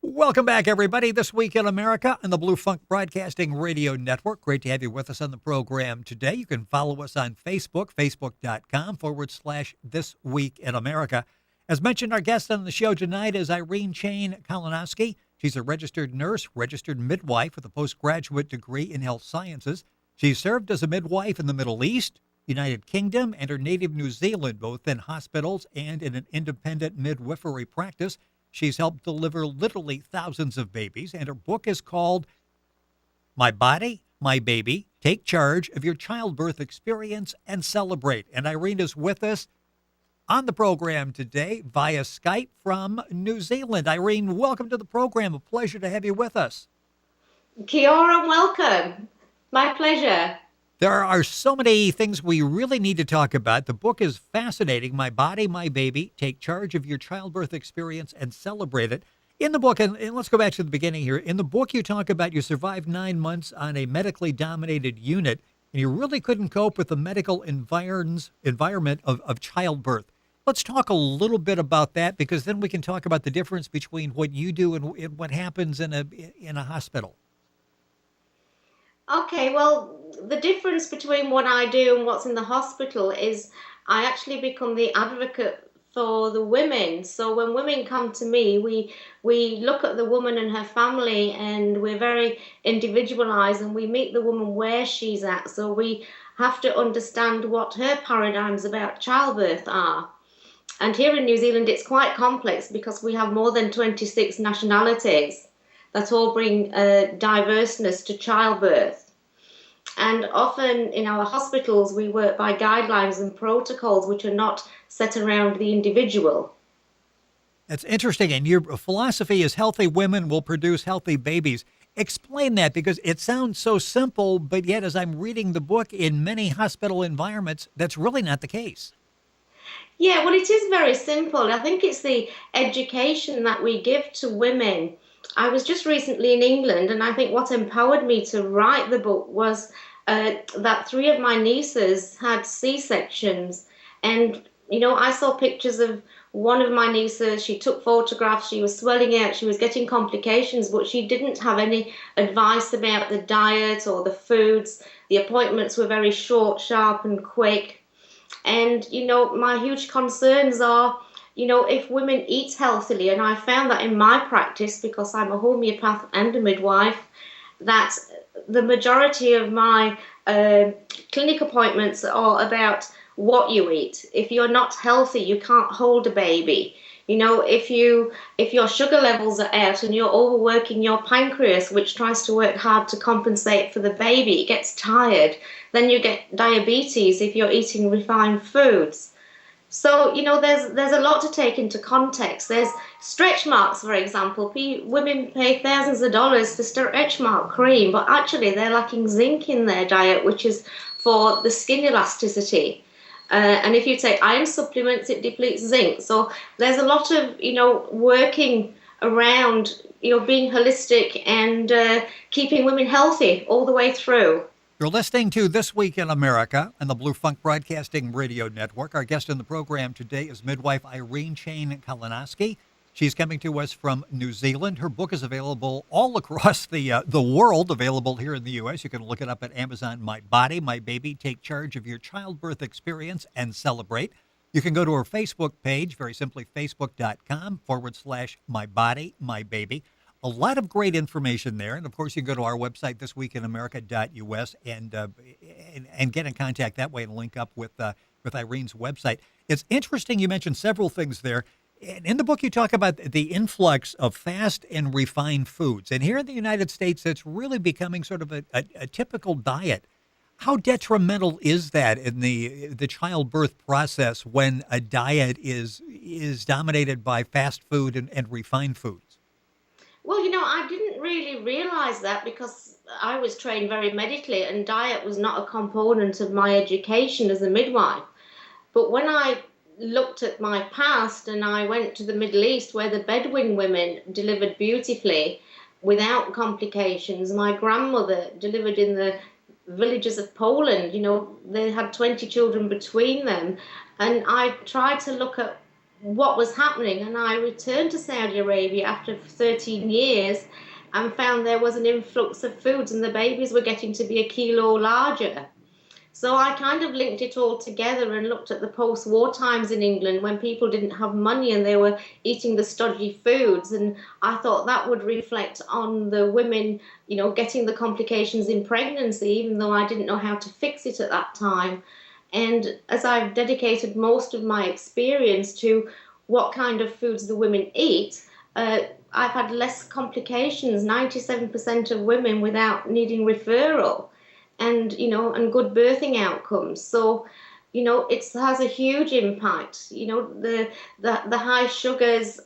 Welcome back, everybody. This Week in America on the Blue Funk Broadcasting Radio Network. Great to have you with us on the program today. You can follow us on Facebook, facebook.com/This Week in America. As mentioned, our guest on the show tonight is Irene Chain-Kalinowski. She's a registered nurse, registered midwife with a postgraduate degree in health sciences. She served as a midwife in the Middle East, United Kingdom, and her native New Zealand, both in hospitals and in an independent midwifery practice. She's helped deliver literally thousands of babies, and her book is called My Body, My Baby, Take Charge of Your Childbirth Experience and Celebrate. And Irene is with us on the program today via Skype from New Zealand. Irene, welcome to the program. A pleasure to have you with us. Kia ora, welcome. My pleasure. There are so many things we really need to talk about. The book is fascinating. My Body, My Baby, Take Charge of Your Childbirth Experience and Celebrate It. In the book, and let's go back to the beginning here. In the book, you talk about you survived 9 months on a medically dominated unit, and you really couldn't cope with the medical environment of childbirth. Let's talk a little bit about that, because then we can talk about the difference between what you do and what happens in a hospital. Okay, well, the difference between what I do and what's in the hospital is I actually become the advocate for the women. So when women come to me, we look at the woman and her family, and we're very individualized, and we meet the woman where she's at. So we have to understand what her paradigms about childbirth are. And here in New Zealand, it's quite complex because we have more than 26 nationalities that all bring diverseness to childbirth. And often in our hospitals, we work by guidelines and protocols which are not set around the individual. That's interesting. And your philosophy is healthy women will produce healthy babies. Explain that, because it sounds so simple, but yet as I'm reading the book, in many hospital environments, that's really not the case. Yeah, well, it is very simple. I think it's the education that we give to women. I was just recently in England, and I think what empowered me to write the book was that three of my nieces had C-sections. And, I saw pictures of one of my nieces. She took photographs. She was swelling out. She was getting complications, but she didn't have any advice about the diet or the foods. The appointments were very short, sharp, and quick. And, my huge concerns are, if women eat healthily, and I found that in my practice, because I'm a homeopath and a midwife, that the majority of my clinic appointments are about what you eat. If you're not healthy, you can't hold a baby. If your sugar levels are out and you're overworking your pancreas, which tries to work hard to compensate for the baby, it gets tired. Then you get diabetes if you're eating refined foods. So, there's a lot to take into context. There's stretch marks, for example. Women pay thousands of dollars for stretch mark cream, but actually they're lacking zinc in their diet, which is for the skin elasticity. And if you take iron supplements, it depletes zinc. So there's a lot of, working around, being holistic and keeping women healthy all the way through. You're listening to This Week in America on the Blue Funk Broadcasting Radio Network. Our guest in the program today is midwife Irene Chain-Kalinowski. She's coming to us from New Zealand. Her book is available all across the world, available here in the U.S. You can look it up at Amazon. My Body, My Baby, Take Charge of Your Childbirth Experience and Celebrate. You can go to her Facebook page, very simply facebook.com/My Body, My Baby. A lot of great information there. And, of course, you can go to our website, thisweekinamerica.us, and get in contact that way and link up with Irene's website. It's interesting. You mentioned several things there. In the book, you talk about the influx of fast and refined foods. And here in the United States, it's really becoming sort of a typical diet. How detrimental is that in the childbirth process when a diet is dominated by fast food and refined foods? Well, I didn't really realize that because I was trained very medically and diet was not a component of my education as a midwife. But when I looked at my past and I went to the Middle East where the Bedouin women delivered beautifully without complications, my grandmother delivered in the villages of Poland. They had 20 children between them. And I tried to look at what was happening. And I returned to Saudi Arabia after 13 years and found there was an influx of foods and the babies were getting to be a kilo larger. So I kind of linked it all together and looked at the post-war times in England when people didn't have money and they were eating the stodgy foods. And I thought that would reflect on the women, getting the complications in pregnancy, even though I didn't know how to fix it at that time. And as I've dedicated most of my experience to what kind of foods the women eat, I've had less complications, 97% of women without needing referral, and good birthing outcomes. So it has a huge impact. The high sugars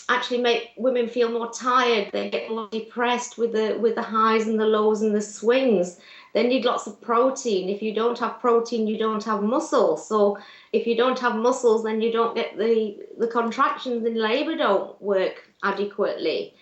actually make women feel more tired. They get more depressed with the highs and the lows and the swings. They need lots of protein. If you don't have protein, you don't have muscle. So if you don't have muscles, then you don't get the contractions in labor don't work adequately.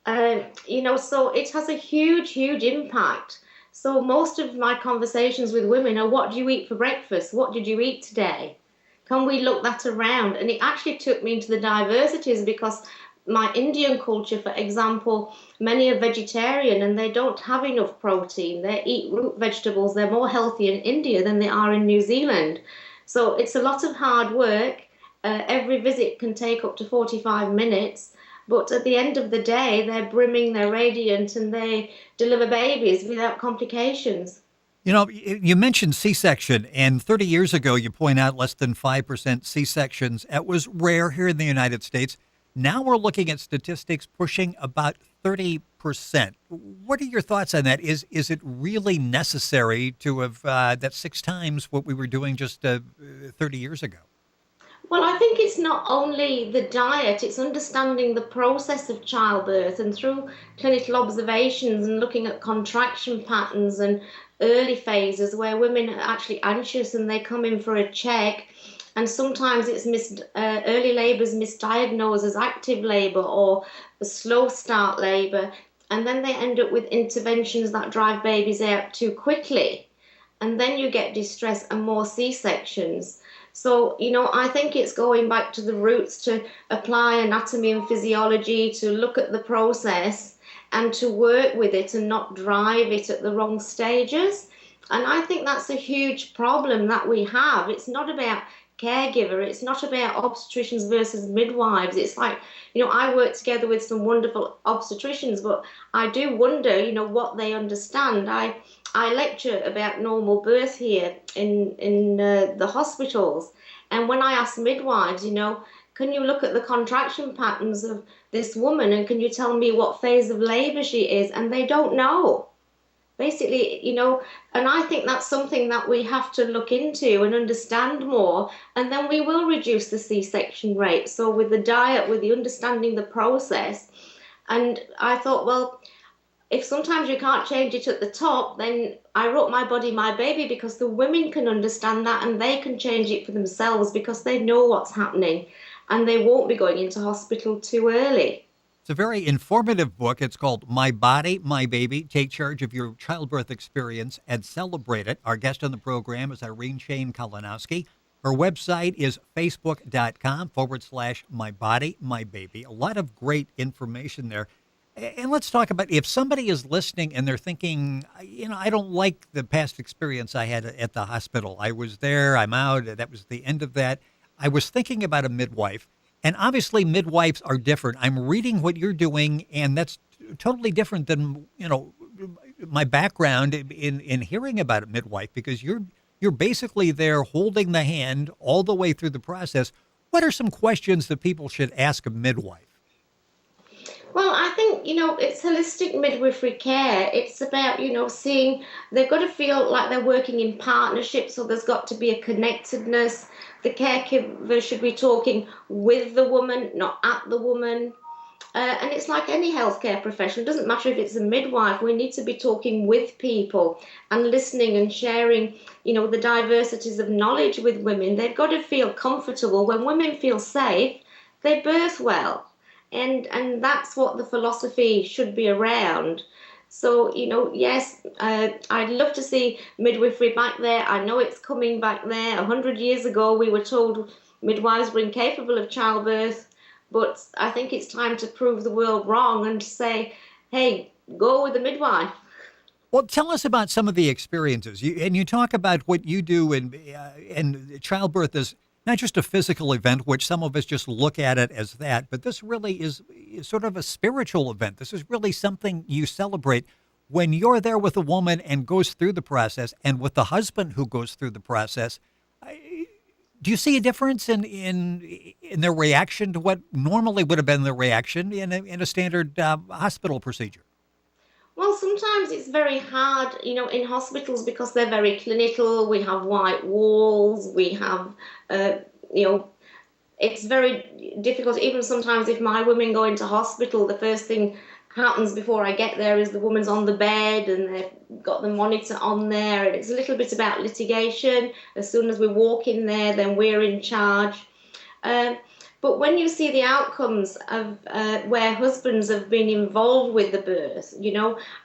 So it has a huge, huge impact. So most of my conversations with women are, what do you eat for breakfast? What did you eat today? Can we look that around? And it actually took me into the diversities, because my Indian culture, for example, many are vegetarian and they don't have enough protein. They eat root vegetables. They're more healthy in India than they are in New Zealand. So it's a lot of hard work. Every visit can take up to 45 minutes. But at the end of the day, they're brimming, they're radiant, and they deliver babies without complications. You mentioned C-section, and 30 years ago, you point out less than 5% C-sections. It was rare here in the United States. Now we're looking at statistics pushing about 30%. What are your thoughts on that? Is it really necessary to have that 6 times what we were doing just 30 years ago? Well, I think it's not only the diet, it's understanding the process of childbirth, and through clinical observations and looking at contraction patterns and early phases where women are actually anxious and they come in for a check. And sometimes early labor is misdiagnosed as active labor or a slow start labor. And then they end up with interventions that drive babies out too quickly. And then you get distress and more C-sections. So, I think it's going back to the roots to apply anatomy and physiology, to look at the process and to work with it and not drive it at the wrong stages. And I think that's a huge problem that we have. It's not about caregiver, it's not about obstetricians versus midwives. It's like, I work together with some wonderful obstetricians, but I do wonder, what they understand. I lecture about normal birth here in the hospitals, and when I ask midwives, can you look at the contraction patterns of this woman and can you tell me what phase of labor she is? And they don't know. Basically, and I think that's something that we have to look into and understand more, and then we will reduce the C-section rate. So with the diet, with the understanding the process, and I thought, well, if sometimes you can't change it at the top, then I wrote My Body, My Baby, because the women can understand that and they can change it for themselves because they know what's happening and they won't be going into hospital too early. It's a very informative book. It's called My Body, My Baby. Take charge of your childbirth experience and celebrate it. Our guest on the program is Irene Chain-Kalinowski. Her website is facebook.com/My Body, My Baby. A lot of great information there. And let's talk about, if somebody is listening and they're thinking, I don't like the past experience I had at the hospital. I was there, I'm out. That was the end of that. I was thinking about a midwife. And obviously, midwives are different. I'm reading what you're doing, and that's totally different than my background in hearing about a midwife, because you're basically there holding the hand all the way through the process. What are some questions that people should ask a midwife? Well, I think, it's holistic midwifery care. It's about, seeing they've got to feel like they're working in partnership, so there's got to be a connectedness. The caregiver should be talking with the woman, not at the woman. And it's like any healthcare profession. It doesn't matter if it's a midwife. We need to be talking with people and listening and sharing, the diversities of knowledge with women. They've got to feel comfortable. When women feel safe, they birth well. And that's what the philosophy should be around. So, yes, I'd love to see midwifery back there. I know it's coming back there. 100 years ago, we were told midwives were incapable of childbirth. But I think it's time to prove the world wrong and to say, hey, go with the midwife. Well, tell us about some of the experiences. You talk about what you do, and childbirth is not just a physical event, which some of us just look at it as that, but this really is sort of a spiritual event. This is really something you celebrate when you're there with a woman and goes through the process, and with the husband who goes through the process. Do you see a difference in their reaction to what normally would have been their reaction in a standard hospital procedure? Well, sometimes it's very hard, in hospitals because they're very clinical. We have white walls. We have, uh, you know, it's very difficult. Even sometimes, if my women go into hospital, the first thing happens before I get there is the woman's on the bed and they've got the monitor on there, and it's a little bit about litigation. As soon as we walk in there, then we're in charge. Um, but when you see the outcomes of where husbands have been involved with the birth,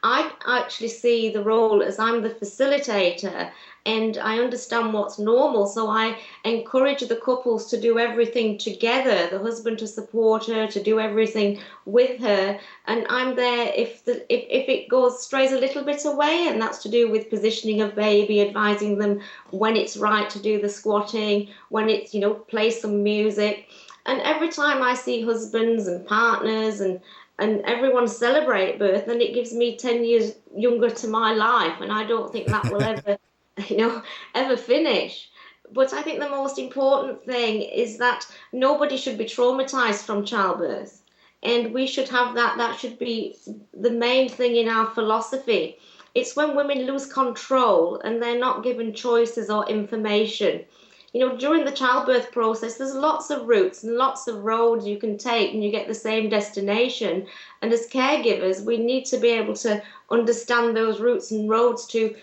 I actually see the role as I'm the facilitator and I understand what's normal. So I encourage the couples to do everything together, the husband to support her, to do everything with her. And I'm there if it strays a little bit away, and that's to do with positioning of baby, advising them when it's right to do the squatting, when it's, play some music. And every time I see husbands and partners and everyone celebrate birth, then it gives me 10 years younger to my life. And I don't think that will ever, ever finish. But I think the most important thing is that nobody should be traumatized from childbirth. And we should have that. That should be the main thing in our philosophy. It's when women lose control and they're not given choices or information. During the childbirth process, there's lots of routes and lots of roads you can take and you get the same destination. And as caregivers, we need to be able to understand those routes and roads to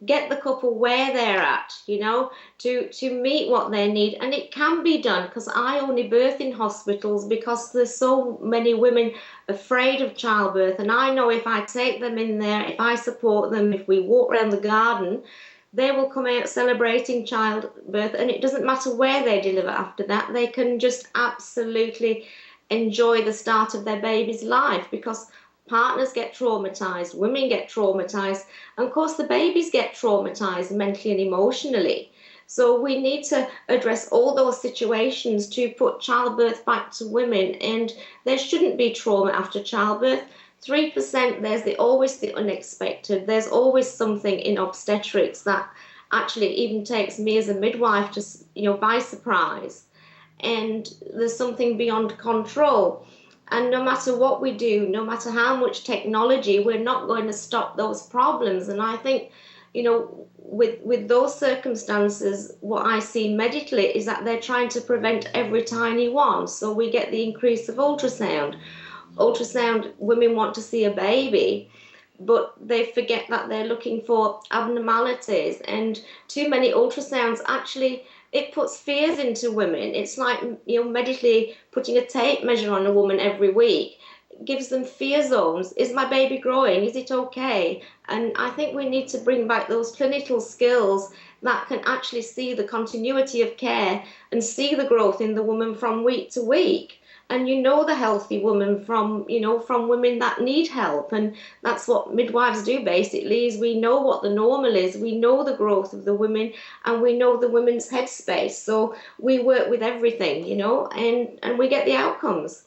get the couple where they're at, to meet what they need. And it can be done because I only birth in hospitals because there's so many women afraid of childbirth. And I know if I take them in there, if I support them, if we walk around the garden, they will come out celebrating childbirth, and it doesn't matter where they deliver after that. They can just absolutely enjoy the start of their baby's life because partners get traumatized, women get traumatized, and of course the babies get traumatized mentally and emotionally. So we need to address all those situations to put childbirth back to women, and there shouldn't be trauma after childbirth. 3%, there's always the unexpected. There's always something in obstetrics that actually even takes me as a midwife to, by surprise. And there's something beyond control. And no matter what we do, no matter how much technology, we're not going to stop those problems. And I think, with those circumstances, what I see medically is that they're trying to prevent every tiny one. So we get the increase of ultrasound. Women want to see a baby, but they forget that they're looking for abnormalities, and too many ultrasounds actually, it puts fears into women. It's like, medically putting a tape measure on a woman every week. It gives them fear zones. Is my baby growing? Is it okay? And I think we need to bring back those clinical skills that can actually see the continuity of care and see the growth in the woman from week to week. And the healthy woman from women that need help. And that's what midwives do basically, is we know what the normal is, we know the growth of the women, and we know the women's headspace. So we work with everything, and we get the outcomes.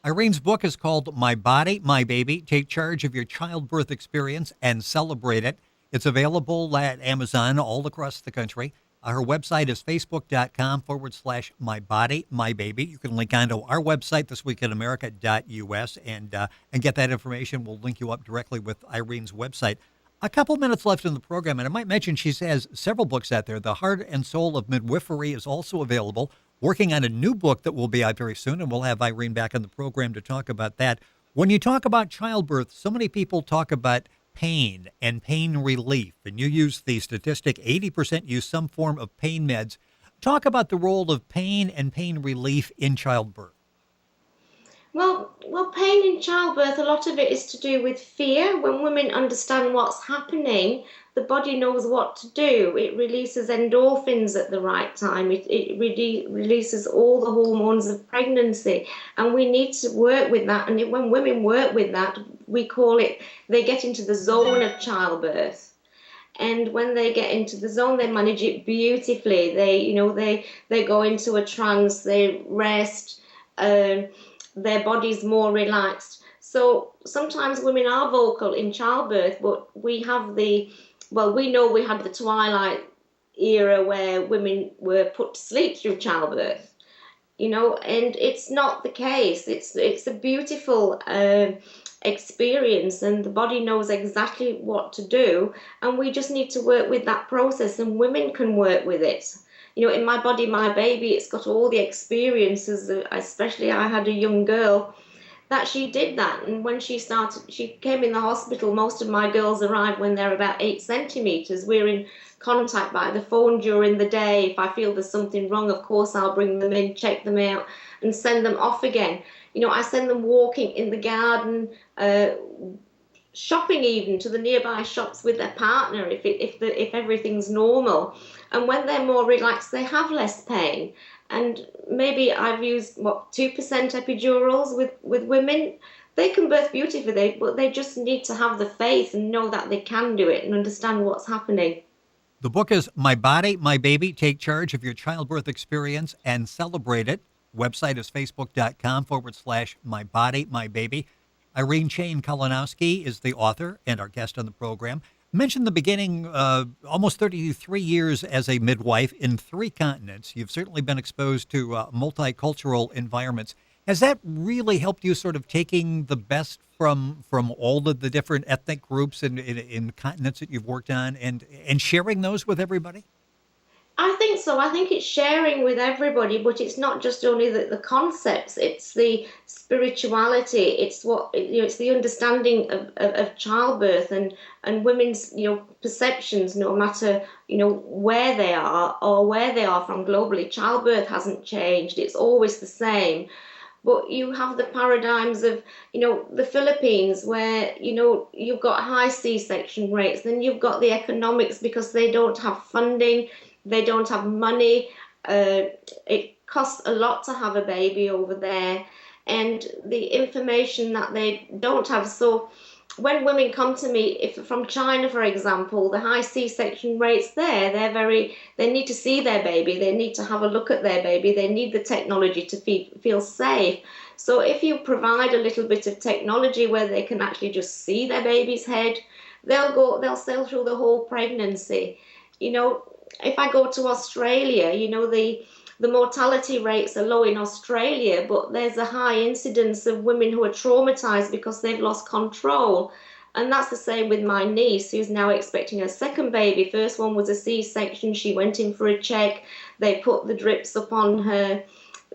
Irene's book is called My Body, My Baby. Take charge of your childbirth experience and celebrate it. It's available at Amazon all across the country. Her website is facebook.com/my body, my baby. You can link onto our website, thisweekinamerica.us, and get that information. We'll link you up directly with Irene's website. A couple minutes left in the program, and I might mention she has several books out there. The Heart and Soul of Midwifery is also available. Working on a new book that will be out very soon, and we'll have Irene back on the program to talk about that. When you talk about childbirth, so many people talk about pain and pain relief, and you use the statistic 80% use some form of pain meds. Talk about the role of pain and pain relief in childbirth. Well, pain in childbirth, a lot of it is to do with fear. When women understand what's happening, the body knows what to do. It releases endorphins at the right time. It releases all the hormones of pregnancy, and we need to work with that. And when women work with that, we call it, they get into the zone of childbirth. And when they get into the zone, they manage it beautifully. They go into a trance, they rest, their body's more relaxed. So sometimes women are vocal in childbirth, but we know we had the twilight era where women were put to sleep through childbirth, and it's not the case. It's a beautiful experience, and the body knows exactly what to do, and we just need to work with that process, and women can work with it. In My Body, My Baby, it's got all the experiences. Especially I had a young girl that she did that, and when she came in the hospital. Most of my girls arrive when they're about 8 centimeters. We're in contact by the phone during the day. If I feel there's something wrong, of course I'll bring them in, check them out, and send them off again. I send them walking in the garden, shopping even to the nearby shops with their partner if everything's normal. And when they're more relaxed, they have less pain. And maybe I've used 2% epidurals with women. They can birth beautifully, but they just need to have the faith and know that they can do it and understand what's happening. The book is My Body, My Baby. Take charge of your childbirth experience and celebrate it. Website is facebook.com/My Body, My Baby. Irene Chain-Kalinowski is the author and our guest on the program. Mentioned the beginning, almost 33 years as a midwife in 3 continents. You've certainly been exposed to multicultural environments. Has that really helped you sort of taking the best from all of the different ethnic groups in continents that you've worked on and sharing those with everybody? I think so. I think it's sharing with everybody, but it's not just only the concepts. It's the spirituality. It's it's the understanding of childbirth and women's perceptions, no matter where they are or where they are from globally. Childbirth hasn't changed. It's always the same. But you have the paradigms of, the Philippines where, you've got high C-section rates. Then you've got the economics because they don't have funding. They don't have money. It costs a lot to have a baby over there. And the information that they don't have. So when women come to me, if from China, for example, the high C-section rates there, they need to see their baby. They need to have a look at their baby. They need the technology to feel safe. So if you provide a little bit of technology where they can actually just see their baby's head, they'll sail through the whole pregnancy. If I go to Australia, the mortality rates are low in Australia, but there's a high incidence of women who are traumatized because they've lost control. And that's the same with my niece, who's now expecting her second baby. First one was a C-section. She went in for a check. They put the drips upon her.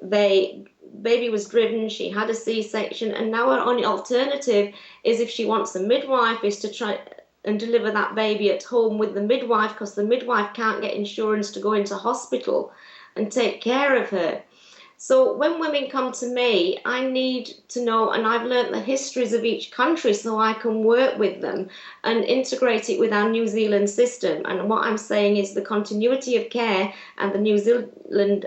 Baby was driven. She had a C-section. And now her only alternative is, if she wants a midwife, is to try and deliver that baby at home with the midwife, because the midwife can't get insurance to go into hospital and take care of her. So when women come to me, I need to know, and I've learnt the histories of each country so I can work with them and integrate it with our New Zealand system. And what I'm saying is the continuity of care and the New Zealand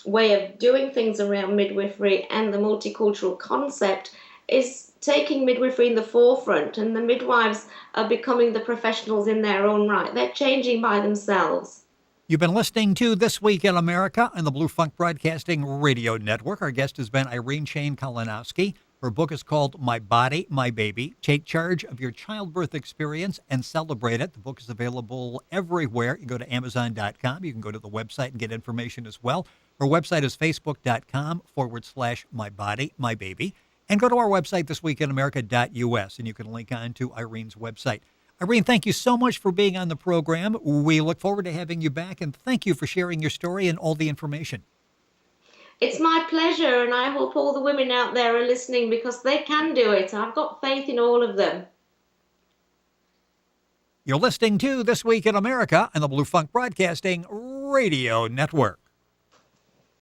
way of doing things around midwifery and the multicultural concept is taking midwifery in the forefront, and the midwives are becoming the professionals in their own right. They're changing by themselves. You've been listening to This Week in America on the Blue Funk Broadcasting Radio Network. Our guest has been Irene Chain-Kalinowski. Her book is called My Body, My Baby. Take charge of your childbirth experience and celebrate it. The book is available everywhere. You can go to Amazon.com. You can go to the website and get information as well. Her website is Facebook.com/My Body, My Baby. And go to our website, thisweekinamerica.us, and you can link on to Irene's website. Irene, thank you so much for being on the program. We look forward to having you back, and thank you for sharing your story and all the information. It's my pleasure, and I hope all the women out there are listening, because they can do it. I've got faith in all of them. You're listening to This Week in America on the Blue Funk Broadcasting Radio Network.